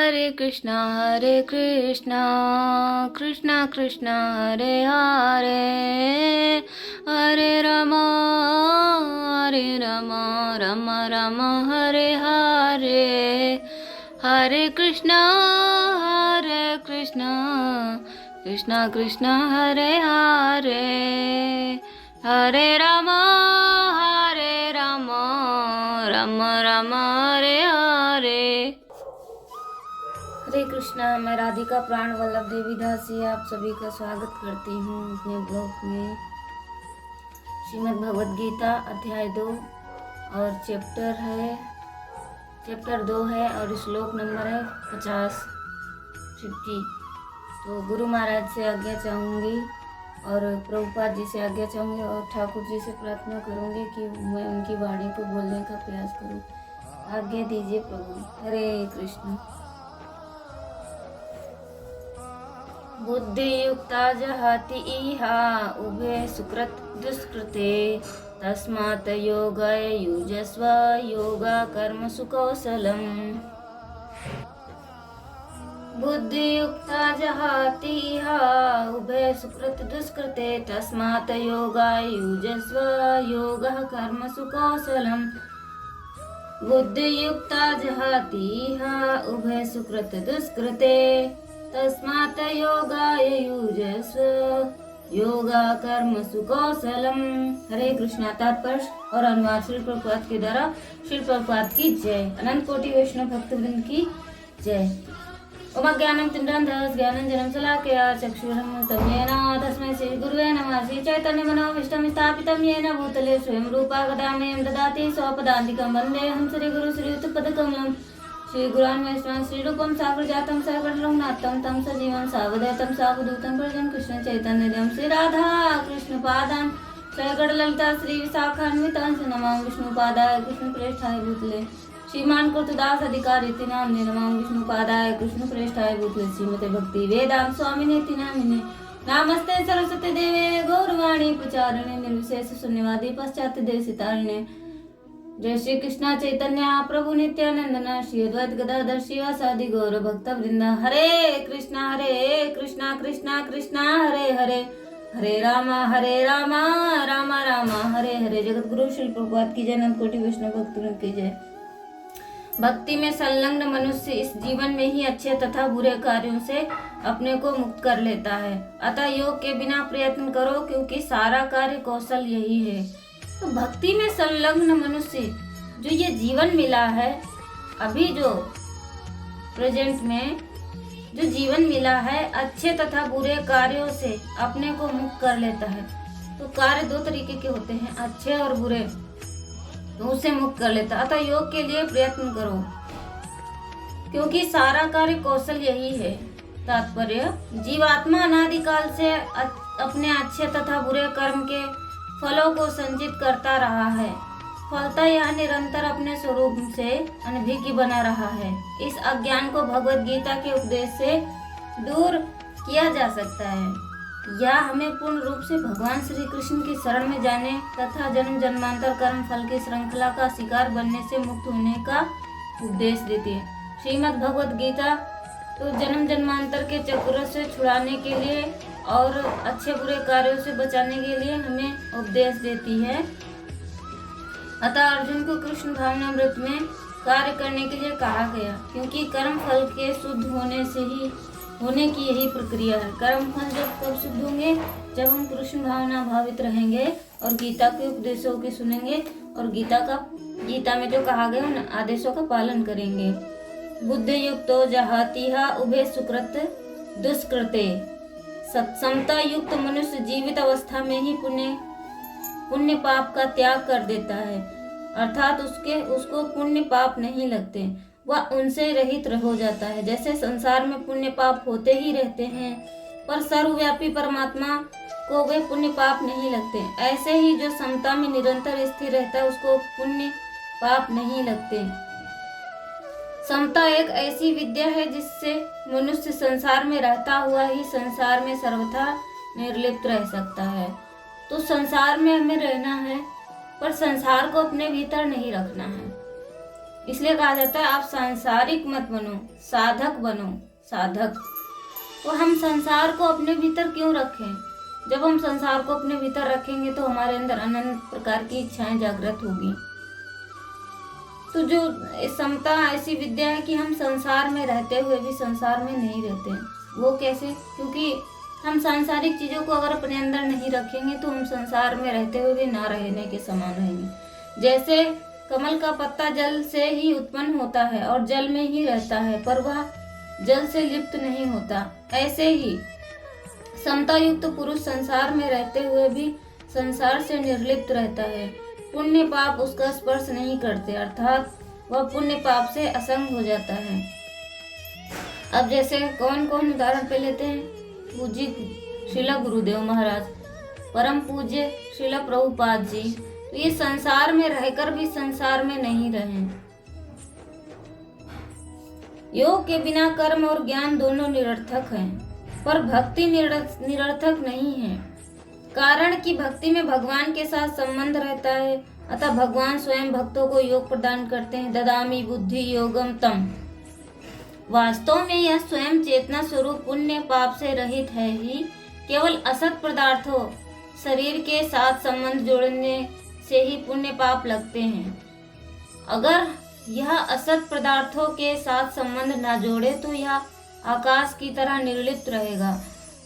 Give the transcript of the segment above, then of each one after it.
कृष्णा कृष्णा कृष्णा हरे हरे, हरे रामा राम राम हरे हरे, हरे कृष्णा कृष्णा कृष्णा हरे हरे, हरे रामा राम राम हरे हरे। हरे कृष्णा। मैं राधिका प्राण वल्लभ देवी दासी आप सभी का स्वागत करती हूँ अपने ब्लॉग में। श्रीमद् भगवद गीता अध्याय 2 और चैप्टर 2 है और श्लोक नंबर है 50। तो गुरु महाराज से आज्ञा चाहूँगी और प्रभुपाद जी से आज्ञा चाहूँगी और ठाकुर जी से प्रार्थना करूँगी कि मैं उनकी वाणी को बोलने का प्रयास करूँ। आज्ञा दीजिए प्रभु। हरे कृष्ण। बुद्धियुक्ता जहाति इहा उभे सुकृत दुष्कृते, तस्मात् योगाय युजस्व योगा कर्मसु कौशलम्। बुद्धियुक्ता जहाति इहा उभे सुकृत दुष्कृते, तस्मात् योगाय युजस्व योगः कर्मसु कौशलम्। बुद्धियुक्ता जहाति इहा उभे सुकृत दुष्कृते, तस्मात् योगाय युजस्व योगा कर्मसु कौशलम्। हरे कृष्णा। तात्पर्य और अनुवाद श्री प्रभुपाद के द्वारा। श्री प्रभुपाद की जय। अनंत कोटि वैष्णव भक्तवृंद की जय। ओम ज्ञानं तिमिरान्धस्य ज्ञानाञ्जनं शलाकया चक्षुरुन्मिलितं येन तस्मै श्री गुरुवे नमः। श्री चैतन्य मनोभीष्टं स्थापितं येन भूतले स्वयं रूपा गदामह्यं ददाति स्वपदान्तिकं वन्देऽहं श्रीगुरु श्रीयुतपदकमलं। श्री गुरान् वैष्णव श्री रूपम सागर जातम सागर रघुनाथम तम सजीवम सावधैतम सावधूतम प्रजन कृष्ण चैतन्य देवम श्री राधा कृष्ण पादान सगड़ ललिता श्री विशाखान्वितांश नमां विष्णु पादाय कृष्ण प्रेष्ठाय भूतले श्रीमान कृतदास अधिकारी नाम नमां विष्णु पादाय कृष्ण प्रेष्ठाय भूतले श्रीमते भक्ति वेदांत स्वामिने नामिने नामस्ते सरस्वती देवे गौरवाणी प्रचारिणे निर्विशेष शून्यवादी पाश्चात्य देशितारिणे। जय श्री कृष्णा चैतन्य प्रभु नित्यानंदन श्री अद्वैत गदाधर शिवासादि गौर भक्त वृंदा। हरे कृष्णा कृष्णा कृष्णा हरे हरे, हरे रामा राम राम हरे हरे। जगत गुरु श्री प्रभुपाद की जय। अनंत कोटि वैष्णव भक्तवृंद की जय। भक्ति में संलग्न मनुष्य इस जीवन में ही अच्छे तथा बुरे कार्यों से अपने को मुक्त कर लेता है। अतः योग के बिना प्रयत्न करो, क्योंकि सारा कार्य कौशल यही है। तो भक्ति में संलग्न मनुष्य जो ये जीवन मिला है, अभी जो प्रेजेंट में जो जीवन मिला है, अच्छे तथा बुरे कार्यों से अपने को मुक्त कर लेता है। तो कार्य 2 तरीके के होते हैं, अच्छे और बुरे, तो उससे मुक्त कर लेता है। अतः योग के लिए प्रयत्न करो, क्योंकि सारा कार्य कौशल यही है। तात्पर्य, जीवात्मा अनादिकाल से अपने अच्छे तथा बुरे कर्म के फलों को संचित करता रहा है। फलता यह निरंतर अपने स्वरूप से अनभिज्ञ बना रहा है। इस अज्ञान को भगवत गीता के उपदेश से दूर किया जा सकता है। यह हमें पूर्ण रूप से भगवान श्री कृष्ण की शरण में जाने तथा जन्म जन्मांतर कर्म फल की श्रृंखला का शिकार बनने से मुक्त होने का उपदेश देती है। श्रीमद् भगवत गीता तो जन्म जन्मांतर के चक्र से छुड़ाने के लिए और अच्छे बुरे कार्यों से बचाने के लिए हमें उपदेश देती है। अतः अर्जुन को कृष्ण भावनामृत में कार्य करने के लिए कहा गया, क्योंकि कर्म फल के शुद्ध होने की यही प्रक्रिया है। कर्म फल जब कब शुद्ध होंगे? जब हम कृष्ण भावना भावित रहेंगे और गीता के उपदेशों की सुनेंगे और गीता में जो कहा गया उन आदेशों का पालन करेंगे। बुद्धियुक्तो जहातिहा उभे सुकृत दुष्कृते। समता युक्त मनुष्य जीवित अवस्था में ही पुण्य पाप का त्याग कर देता है, अर्थात उसको पुण्य पाप नहीं लगते, वह उनसे रहित हो जाता है। जैसे संसार में पुण्य पाप होते ही रहते हैं, पर सर्वव्यापी परमात्मा को वे पुण्य पाप नहीं लगते, ऐसे ही जो समता में निरंतर स्थिर रहता है उसको पुण्य पाप नहीं लगते। समता एक ऐसी विद्या है जिससे मनुष्य संसार में रहता हुआ ही संसार में सर्वथा निर्लिप्त रह सकता है। तो संसार में हमें रहना है, पर संसार को अपने भीतर नहीं रखना है। इसलिए कहा जाता है आप सांसारिक मत बनो, साधक बनो, साधक। तो हम संसार को अपने भीतर क्यों रखें? जब हम संसार को अपने भीतर रखेंगे तो हमारे अंदर अनंत प्रकार की इच्छाएं जागृत होगी। तो जो समता ऐसी विद्या है कि हम संसार में रहते हुए भी संसार में नहीं रहते। वो कैसे? क्योंकि हम सांसारिक चीजों को अगर अपने अंदर नहीं रखेंगे तो हम संसार में रहते हुए भी ना रहने के समान रहेंगे। जैसे कमल का पत्ता जल से ही उत्पन्न होता है और जल में ही रहता है, पर वह जल से लिप्त नहीं होता, ऐसे ही समता युक्त पुरुष संसार में रहते हुए भी संसार से निर्लिप्त रहता है। पुण्य पाप उसका स्पर्श नहीं करते, अर्थात वह पुण्य पाप से असंग हो जाता है। अब जैसे कौन कौन उदाहरण पे लेते हैं? पूज्य श्रीला गुरुदेव महाराज, परम पूज्य श्रीला प्रभुपाद जी, तो ये संसार में रहकर भी संसार में नहीं रहे। योग के बिना कर्म और ज्ञान दोनों निरर्थक हैं, पर भक्ति निरर्थक नहीं है। कारण कि भक्ति में भगवान के साथ संबंध रहता है, अतः भगवान स्वयं भक्तों को योग प्रदान करते हैं। ददामि बुद्धि योगम तम। वास्तव में यह स्वयं चेतना स्वरूप पुण्य पाप से रहित है ही। केवल असत पदार्थों शरीर के साथ संबंध जोड़ने से ही पुण्य पाप लगते हैं। अगर यह असत पदार्थों के साथ संबंध न जोड़े तो यह आकाश की तरह निर्लिप्त रहेगा,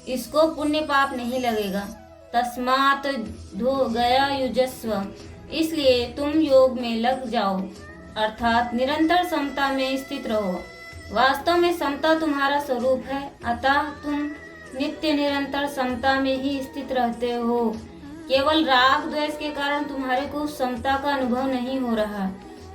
इसको पुण्य पाप नहीं लगेगा। तस्मात् धो गया युजस्व, इसलिए तुम योग में लग जाओ, अर्थात निरंतर समता में स्थित रहो। वास्तव में समता तुम्हारा स्वरूप है, अतः तुम नित्य निरंतर समता में ही स्थित रहते हो। केवल राग द्वेष के कारण तुम्हारे को समता का अनुभव नहीं हो रहा।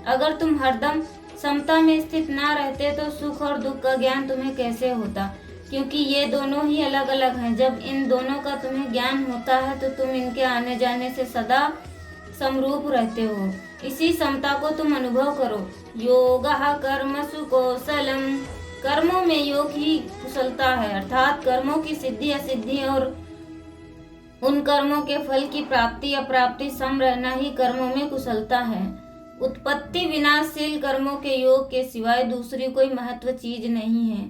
अगर तुम हरदम समता में स्थित ना रहते तो सुख और दुख का ज्ञान तुम्हें कैसे होता? क्योंकि ये दोनों ही अलग अलग हैं। जब इन दोनों का तुम्हें ज्ञान होता है तो तुम इनके आने जाने से सदा समरूप रहते हो। इसी समता को तुम अनुभव करो। योगः कर्मसु कौशलम, कर्मों में योग ही कुशलता है, अर्थात कर्मों की सिद्धि असिद्धि और उन कर्मों के फल की प्राप्ति अप्राप्ति सम रहना ही कर्मों में कुशलता है। उत्पत्ति विनाशशील कर्मों के योग के सिवाय दूसरी कोई महत्व चीज नहीं है।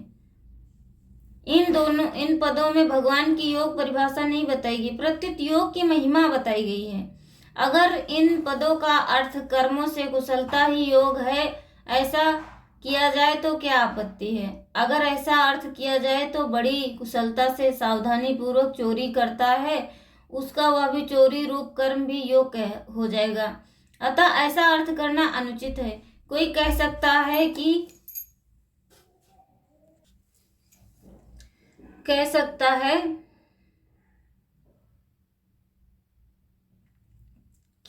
इन पदों में भगवान की योग परिभाषा नहीं बताई गई, प्रत्युत योग की महिमा बताई गई है। अगर इन पदों का अर्थ कर्मों से कुशलता ही योग है, ऐसा किया जाए तो क्या आपत्ति है? अगर ऐसा अर्थ किया जाए तो बड़ी कुशलता से सावधानी पूर्वक चोरी करता है, उसका वह भी चोरी रूप कर्म भी योग हो जाएगा। अतः ऐसा अर्थ करना अनुचित है। कोई कह सकता है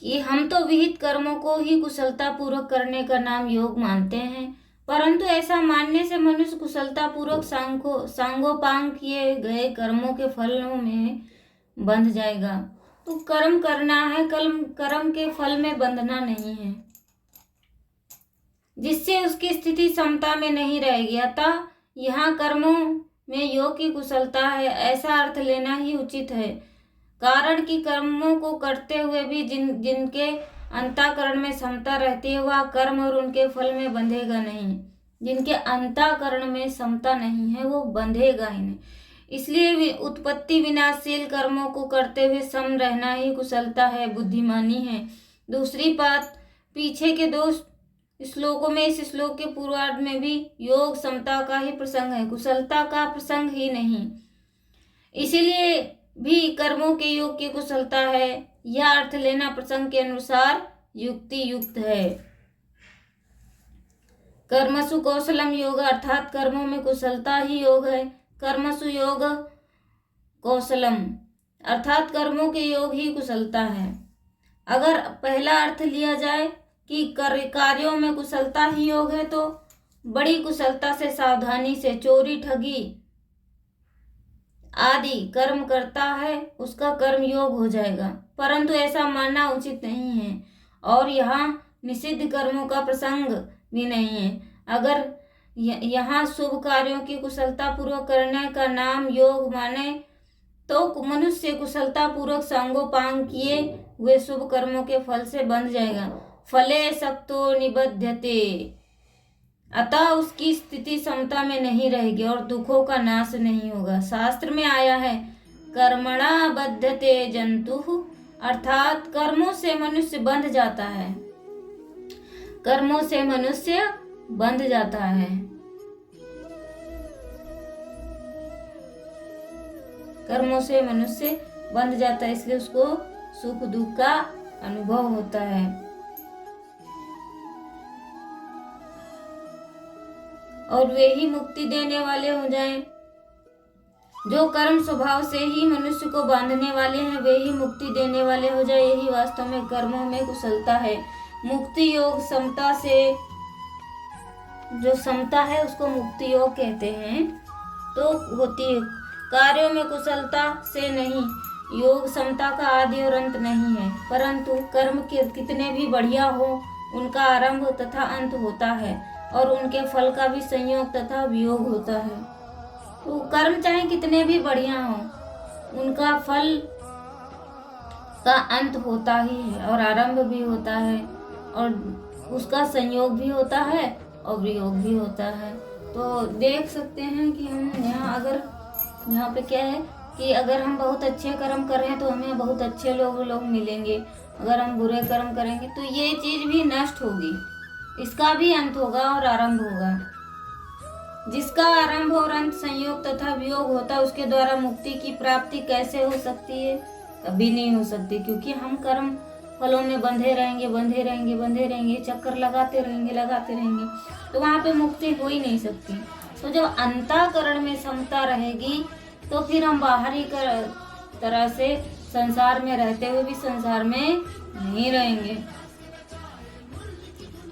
कि हम तो विहित कर्मों को ही कुशलता पूर्वक करने का नाम योग मानते हैं, परंतु ऐसा मानने से मनुष्य कुशलता पूर्वक सांगोपांग किए गए कर्मों के फलों में बंध जाएगा। तो कर्म करना है, कर्म के फल में बंधना नहीं है, जिससे उसकी स्थिति समता में नहीं रहेगी। अतः यहाँ कर्मों में योग की कुशलता है, ऐसा अर्थ लेना ही उचित है। कारण कि कर्मों को करते हुए भी जिनके अंतःकरण में समता रहती है, वह कर्म और उनके फल में बंधेगा नहीं। जिनके अंतःकरण में समता नहीं है वो बंधेगा ही नहीं। इसलिए उत्पत्ति विनाशशील कर्मों को करते हुए सम रहना ही कुशलता है, बुद्धिमानी है। दूसरी बात, पीछे के 2 श्लोकों में, इस श्लोक के पूर्वार्ध में भी योग समता का ही प्रसंग है, कुशलता का प्रसंग ही नहीं। इसीलिए भी कर्मों के योग की कुशलता है, यह अर्थ लेना प्रसंग के अनुसार युक्ति युक्त है। कर्मसु कौशलम योग, अर्थात कर्मों में कुशलता ही योग है। कर्मसु योग कौशलम, अर्थात कर्मों के योग ही कुशलता है। अगर पहला अर्थ लिया जाए कि कार्यों में कुशलता ही योग है, तो बड़ी कुशलता से सावधानी से चोरी ठगी आदि कर्म करता है, उसका कर्म योग हो जाएगा, परंतु ऐसा मानना उचित नहीं है। और यहाँ निषिद्ध कर्मों का प्रसंग भी नहीं है। अगर यहाँ शुभ कार्यों की कुशलता पूर्वक करने का नाम योग माने तो मनुष्य कुशलता पूर्वक सांगोपांग किए हुए शुभ कर्मों के फल से बंध जाएगा। फले सक्तो निबध्यते, अतः उसकी स्थिति समता में नहीं रहेगी और दुखों का नाश नहीं होगा। शास्त्र में आया है कर्मणा बद्धते जंतुः, अर्थात कर्मों से मनुष्य बंध जाता है, कर्मों से मनुष्य बंध जाता है। कर्मों से मनुष्य बंध जाता है, इसलिए उसको सुख दुख का अनुभव होता है। और वे ही मुक्ति देने वाले हो जाएं। जो कर्म स्वभाव से ही मनुष्य को बांधने वाले हैं वे ही मुक्ति देने वाले हो जाए। यही वास्तव में कर्मों में कुशलता है। मुक्ति योग समता से, जो समता है उसको मुक्ति योग कहते हैं, तो होती है। कार्यों में कुशलता से नहीं, योग समता का आदि और अंत नहीं है, परंतु कर्म के कितने भी बढ़िया हो उनका आरंभ तथा अंत होता है और उनके फल का भी संयोग तथा वियोग होता है। तो कर्म चाहे कितने भी बढ़िया हो उनका फल का अंत होता ही है और आरंभ भी होता है और उसका संयोग भी होता है और वियोग भी होता है। तो देख सकते हैं कि हम यहाँ पे क्या है कि अगर हम बहुत अच्छे कर्म कर रहे हैं तो हमें बहुत अच्छे लोग मिलेंगे, अगर हम बुरे कर्म करेंगे तो ये चीज भी नष्ट होगी, इसका भी अंत होगा और आरंभ होगा। जिसका आरंभ और अंत संयोग तथा वियोग होता है उसके द्वारा मुक्ति की प्राप्ति कैसे हो सकती है? कभी नहीं हो सकती, क्योंकि हम कर्म फलों में बंधे रहेंगे, चक्कर लगाते रहेंगे, तो वहां पे मुक्ति हो ही नहीं सकती। तो जब अंतःकरण में समता रहेगी तो फिर हम बाहरी तरह से संसार में रहते हुए भी संसार में नहीं रहेंगे।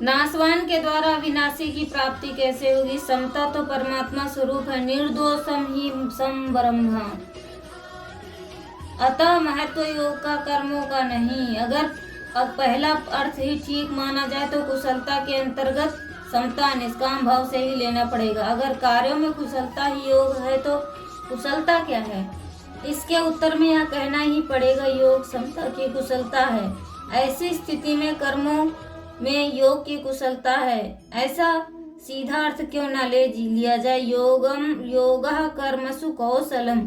नाशवान के द्वारा विनाशी की प्राप्ति कैसे होगी? समता तो परमात्मा स्वरूप है, निर्दोषम ही सम ब्रह्म। अतः महत्व योग का कर्मों का नहीं। अगर अब पहला अर्थ ही ठीक माना जाए तो कुशलता के अंतर्गत समता निष्काम भाव से ही लेना पड़ेगा। अगर कार्यों में कुशलता ही योग है तो कुशलता क्या है? इसके उत्तर में यह कहना ही पड़ेगा योग समता की कुशलता है। ऐसी स्थिति में कर्मों में योग की कुशलता है, ऐसा सीधा अर्थ क्यों ना ले लिया जाए। योगः कर्मसु कौशलम।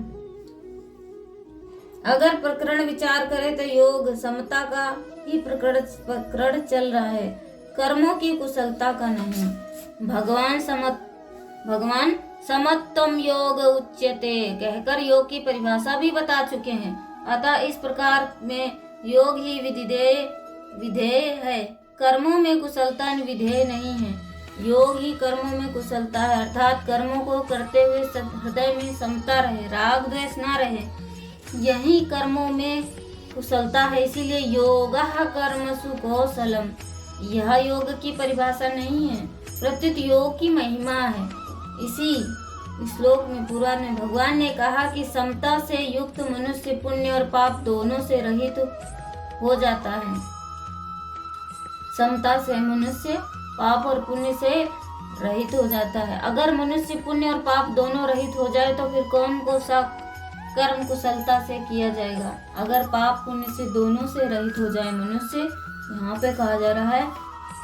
अगर प्रकरण विचार करें तो योग समता का ही प्रकरण चल रहा है, कर्मों की कुशलता का नहीं। भगवान समत्वम योग उच्यते कहकर योग की परिभाषा भी बता चुके हैं। अतः इस प्रकार में योग ही विधेय है, कर्मों में कुशलता विधेय नहीं है। योग ही कर्मों में कुशलता है, अर्थात कर्मों को करते हुए हृदय में समता रहे, राग द्वेष ना रहे, यही कर्मों में कुशलता है। इसीलिए योगः कर्मसु कौशलम, यह योग की परिभाषा नहीं है, प्रत्युत योग की महिमा है। इसी श्लोक में पुराण में भगवान ने कहा कि समता से युक्त मनुष्य पुण्य और पाप दोनों से रहित हो जाता है। समता से मनुष्य पाप और पुण्य से रहित हो जाता है। अगर मनुष्य पुण्य और पाप दोनों रहित हो जाए तो फिर कौन को सा कर्म कुशलता से किया जाएगा? अगर पाप पुण्य से दोनों से रहित हो जाए मनुष्य, यहाँ पे कहा जा रहा है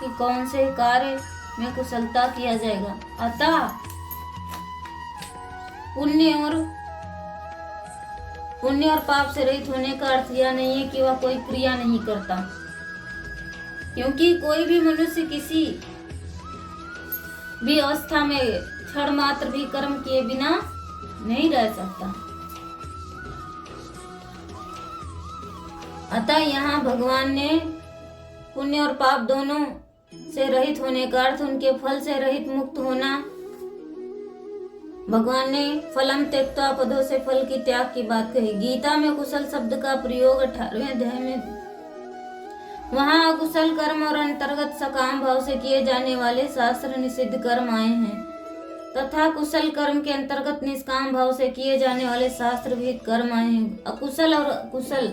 कि कौन से कार्य में कुशलता किया जाएगा। अतः पुण्य और पाप से रहित होने का अर्थ यह नहीं है कि वह कोई क्रिया नहीं करता, क्योंकि कोई भी मनुष्य किसी भी अवस्था में क्षण मात्र भी कर्म किए बिना नहीं रह सकता। अतः यहाँ भगवान ने पुण्य और पाप दोनों से रहित होने का अर्थ उनके फल से रहित मुक्त होना, भगवान ने फलम त्यक्त्वा पदों से फल की त्याग की बात कही। गीता में कुशल शब्द का प्रयोग 18वें अध्याय में, वहाँ अकुशल कर्म और अंतर्गत सकाम भाव से किए जाने वाले शास्त्र निषिद्ध कर्म आए हैं, तथा कुशल कर्म के अंतर्गत निष्काम भाव से किए जाने वाले शास्त्र विहित कर्म आए हैं। अकुशल और कुशल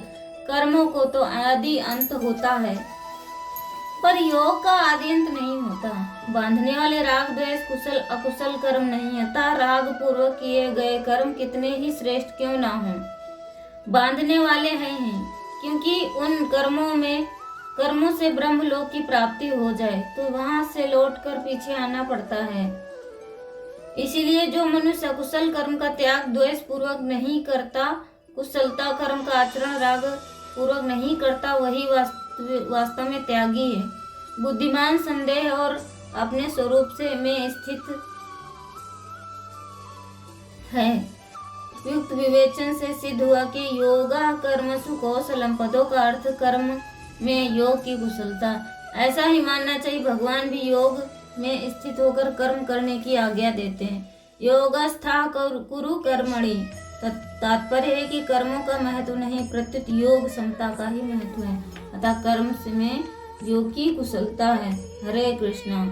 कर्मों को तो आदि अंत होता है, पर योग का आदि अंत नहीं होता। बांधने वाले राग द्वेष कुशल अकुशल कर्म नहीं, अतः राग पूर्वक किए गए कर्म कितने ही श्रेष्ठ क्यों ना हो, बांधने वाले हैं, क्योंकि उन कर्मों में कर्मों से ब्रह्मलोक की प्राप्ति हो जाए तो वहां से लौटकर पीछे आना पड़ता है। इसीलिए जो मनुष्य अकुशल कर्म का त्याग द्वेष पूर्वक नहीं करता, कुशलता कर्म का आचरण राग पूर्वक नहीं करता, वही वास्तव में त्यागी है। बुद्धिमान संदेह और अपने स्वरूप से में स्थित है। युक्त विवेचन से सिद्ध हुआ कि योगा कर्मसु कौशलम पदों का अर्थ कर्म में योग की कुशलता। ऐसा ही मानना चाहिए। भगवान भी योग में स्थित होकर कर्म करने की आज्ञा देते हैं। योगस्था कुरु कर्मणि, तात्पर्य है कि कर्मों का महत्व नहीं, प्रत्युत योग समता का ही महत्व है। अतः कर्म में योग की कुशलता है। हरे कृष्णा।